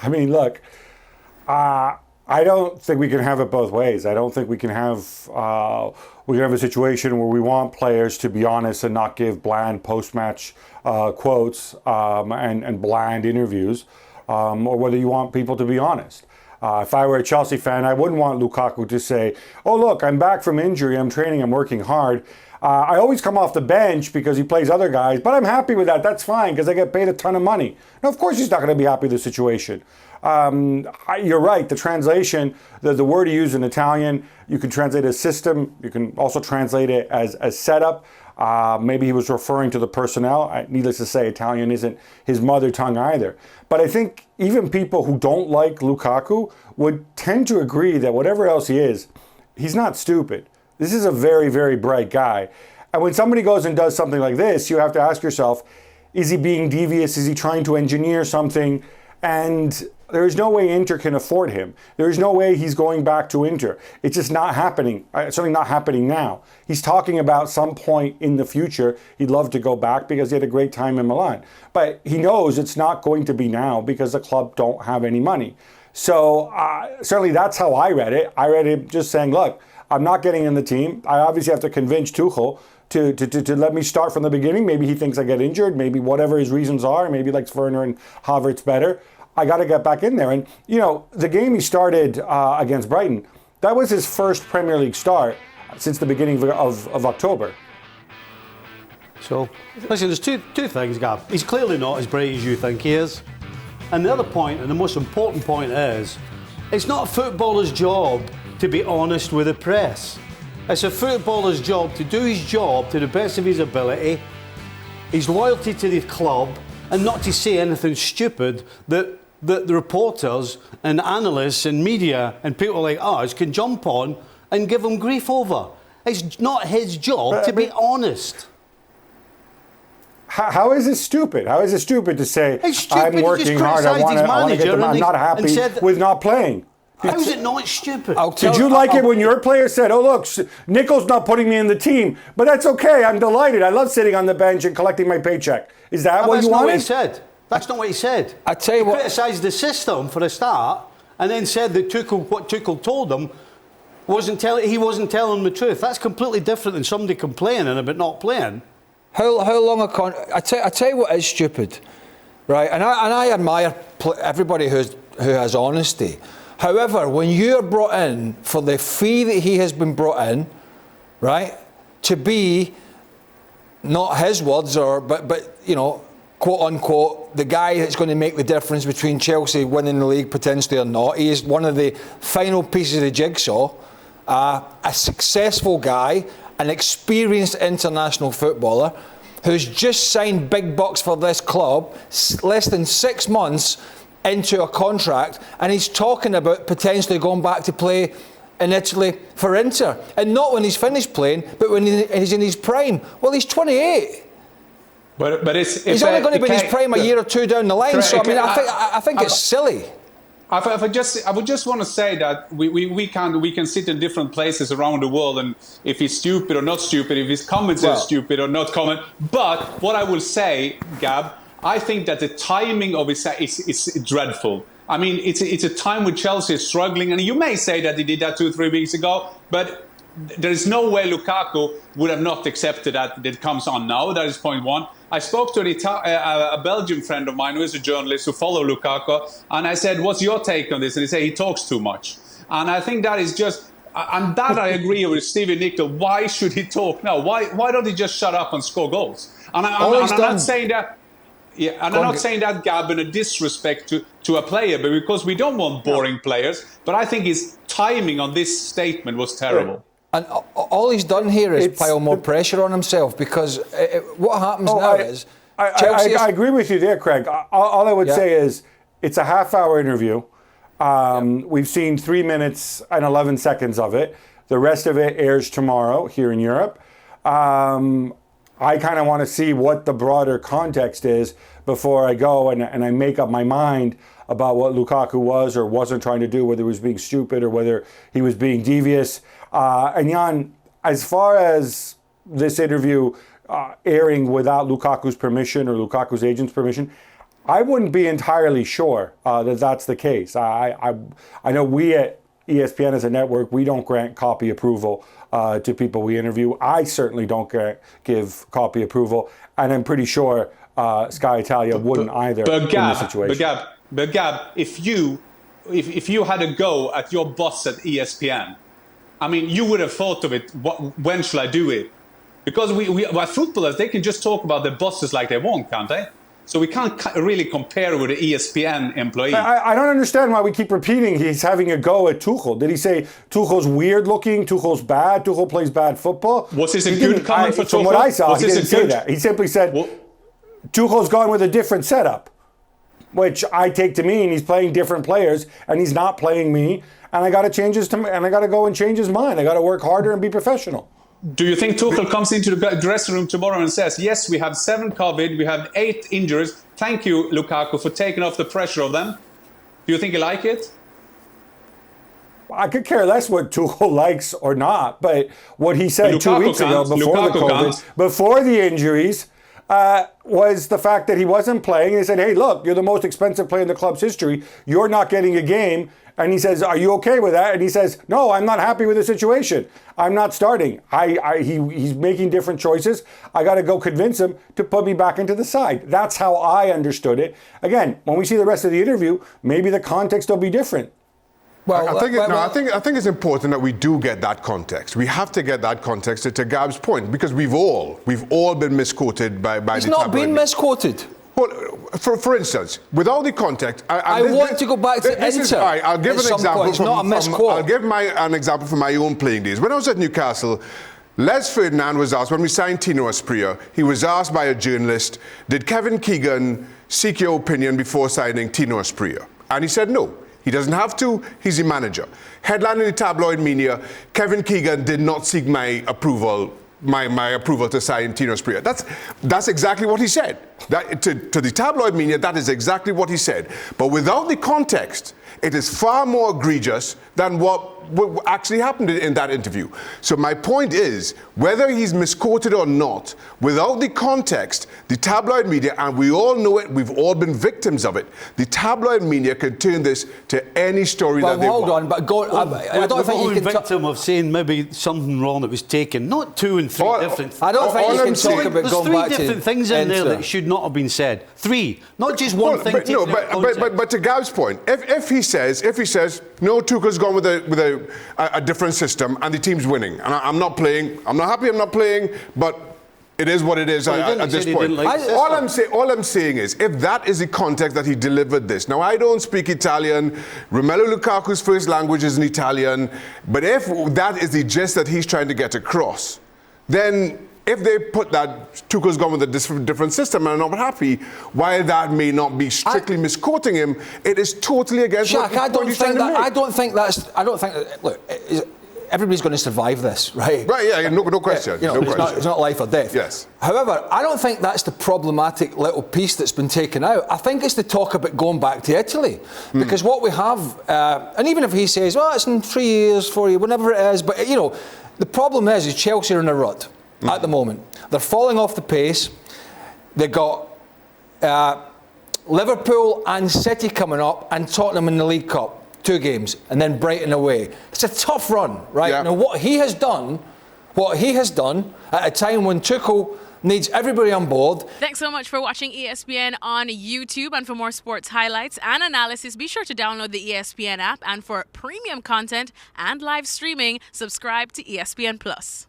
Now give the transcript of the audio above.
I mean, look, I don't think we can have it both ways. I don't think we can have a situation where we want players to be honest and not give bland post-match quotes and bland interviews, or whether you want people to be honest. If I were a Chelsea fan, I wouldn't want Lukaku to say, "Oh, look, I'm back from injury. I'm training. I'm working hard. I always come off the bench because he plays other guys, but I'm happy with that. That's fine because I get paid a ton of money." Now, of course, he's not going to be happy with the situation. You're right. The translation, the word he used in Italian, you can translate as system. You can also translate it as setup. Maybe he was referring to the personnel. Needless to say, Italian isn't his mother tongue either. But I think even people who don't like Lukaku would tend to agree that whatever else he is, he's not stupid. This is a very, very bright guy. And when somebody goes and does something like this, you have to ask yourself, is he being devious? Is he trying to engineer something? And there is no way Inter can afford him. There is no way he's going back to Inter. It's just not happening. It's certainly not happening now. He's talking about some point in the future he'd love to go back because he had a great time in Milan. But he knows it's not going to be now because the club don't have any money. So certainly that's how I read it. I read it just saying, look, I'm not getting in the team. I obviously have to convince Tuchel to let me start from the beginning. Maybe he thinks I get injured. Maybe whatever his reasons are. Maybe he likes Werner and Havertz better. I got to get back in there. And, you know, the game he started against Brighton, that was his first Premier League start since the beginning of October. So, listen, there's two things, Gab. He's clearly not as bright as you think he is. And the other point, and the most important point is, it's not a footballer's job to be honest with the press. It's a footballer's job to do his job to the best of his ability, his loyalty to the club, and not to say anything stupid that the reporters and analysts and media and people like us can jump on and give him grief over. It's not his job to be honest. How is it stupid? How is it stupid to say, I'm working hard, I want to get them, I'm not happy with not playing? How is it not stupid? Did you like it when your player said, oh, look, Nichols not putting me in the team, but that's okay, I'm delighted. I love sitting on the bench and collecting my paycheck. Is that what you wanted? That's not what he said. That's not what he said. I tell you what, he criticised the system for a start and then said that what Tuchel told him he wasn't telling the truth. That's completely different than somebody complaining about not playing. How long I tell you what is stupid, right? And I admire everybody who has honesty. However, when you're brought in for the fee that he has been brought in, right, to be not his words but you know, quote unquote, the guy that's going to make the difference between Chelsea winning the league potentially or not. He is one of the final pieces of the jigsaw. A successful guy, an experienced international footballer who's just signed big bucks for this club, less than 6 months into a contract, and he's talking about potentially going back to play in Italy for Inter. And not when he's finished playing, but when he's in his prime. Well, he's 28. But he's only going to be in his prime a year or two down the line. So, I mean, I think it's silly. I would just want to say that we can sit in different places around the world, and if he's stupid or not stupid, if his comments are stupid or not comment. But what I will say, Gab, I think that the timing of it is dreadful. I mean, it's a time when Chelsea is struggling, and you may say that he did that 2-3 weeks ago, but there is no way Lukaku would have not accepted that it comes on now. That is point one. I spoke to a Belgian friend of mine who is a journalist who follows Lukaku, and I said, what's your take on this? And he said he talks too much. And I think that is just, and that I agree with Stevie Nicol. Why should he talk now? Why don't he just shut up and score goals? And I'm not saying that. Yeah, and I'm not saying that, Gab, in a disrespect to a player, but because we don't want boring players. But I think his timing on this statement was terrible. And all he's done here is pile more pressure on himself, because what happens now is... I agree with you there, Craig. All I would say is it's a half-hour interview. We've seen 3 minutes and 11 seconds of it. The rest of it airs tomorrow here in Europe. I kind of want to see what the broader context is before I go and I make up my mind about what Lukaku was or wasn't trying to do, whether he was being stupid or whether he was being devious. And Jan, as far as this interview airing without Lukaku's permission or Lukaku's agent's permission, I wouldn't be entirely sure that that's the case. I know we at ESPN as a network, we don't grant copy approval to people we interview. I certainly don't give copy approval, and I'm pretty sure Sky Italia wouldn't either in this situation. But Gab, if you had a go at your boss at ESPN, I mean, you would have thought of it. When shall I do it? Because we footballers, they can just talk about their bosses like they want, can't they? So we can't really compare with an ESPN employee. I don't understand why we keep repeating he's having a go at Tuchel. Did he say Tuchel's weird looking, Tuchel's bad, Tuchel plays bad football? Was this a good comment for Tuchel? From what I saw, he didn't say that. He simply said Tuchel's gone with a different setup, which I take to mean he's playing different players and he's not playing me, and I got to go and change his mind. I got to work harder and be professional. Do you think Tuchel comes into the dressing room tomorrow and says, yes, we have 7 COVID, we have 8 injuries. Thank you, Lukaku, for taking off the pressure of them. Do you think he like it? I could care less what Tuchel likes or not, but what he said 2 weeks ago before the injuries, was the fact that he wasn't playing. He said, hey, look, you're the most expensive player in the club's history. You're not getting a game. And he says, are you okay with that? And he says, no, I'm not happy with the situation. I'm not starting. He's making different choices. I got to go convince him to put me back into the side. That's how I understood it. Again, when we see the rest of the interview, maybe the context will be different. Well, I think it's important that we do get that context. We have to get that context to Gab's point, because we've all been misquoted by He's the not been misquoted. Well, for instance, without the context, I want to go back to Inter. I'll give an example. I'll give an example from my own playing days. When I was at Newcastle, Les Ferdinand was asked, when we signed Tino Asprilla, he was asked by a journalist, did Kevin Keegan seek your opinion before signing Tino Asprilla? And he said no. He doesn't have to. He's the manager. Headline in the tabloid media, Kevin Keegan did not seek my approval. My approval to sign Tino Asprilla. That's exactly what he said. To the tabloid media, that is exactly what he said. But without the context, it is far more egregious than what actually happened in that interview. So my point is, whether he's misquoted or not, without the context, the tabloid media, and we all know it, we've all been victims of it, the tabloid media can turn this to any story that they want. Hold on, but I don't think you can... victim of saying maybe something wrong that was taken, not 2 and 3 different things. I don't think you can talk about going back to... There's 3 different things in there that should not have been said. 3, not just one thing. But to Gav's point, if he says no, Tuchel's gone with a different system and the team's winning, and I'm not playing, I'm not happy, I'm not playing, but it is what it is at this point. All I'm saying is, if that is the context that he delivered this, now I don't speak Italian, Romelu Lukaku's first language is in Italian, but if that is the gist that he's trying to get across, then if they put that Tuchel's gone with a different system and are not happy, while that may not be strictly misquoting him, it is totally against Jack, what he's trying to make. I don't think look, everybody's going to survive this, right? Right, yeah, no question. No question. It's not life or death. Yes. However, I don't think that's the problematic little piece that's been taken out. I think it's the talk about going back to Italy. Because what we have, and even if he says, well, it's in 3 years, 4 years, whatever it is, but, the problem is Chelsea are in a rut. At the moment, they're falling off the pace. They've got Liverpool and City coming up, and Tottenham in the League Cup, 2 games, and then Brighton away. It's a tough run, right? Yeah. Now, what he has done at a time when Tuchel needs everybody on board. Thanks so much for watching ESPN on YouTube, and for more sports highlights and analysis, be sure to download the ESPN app, and for premium content and live streaming, subscribe to ESPN Plus.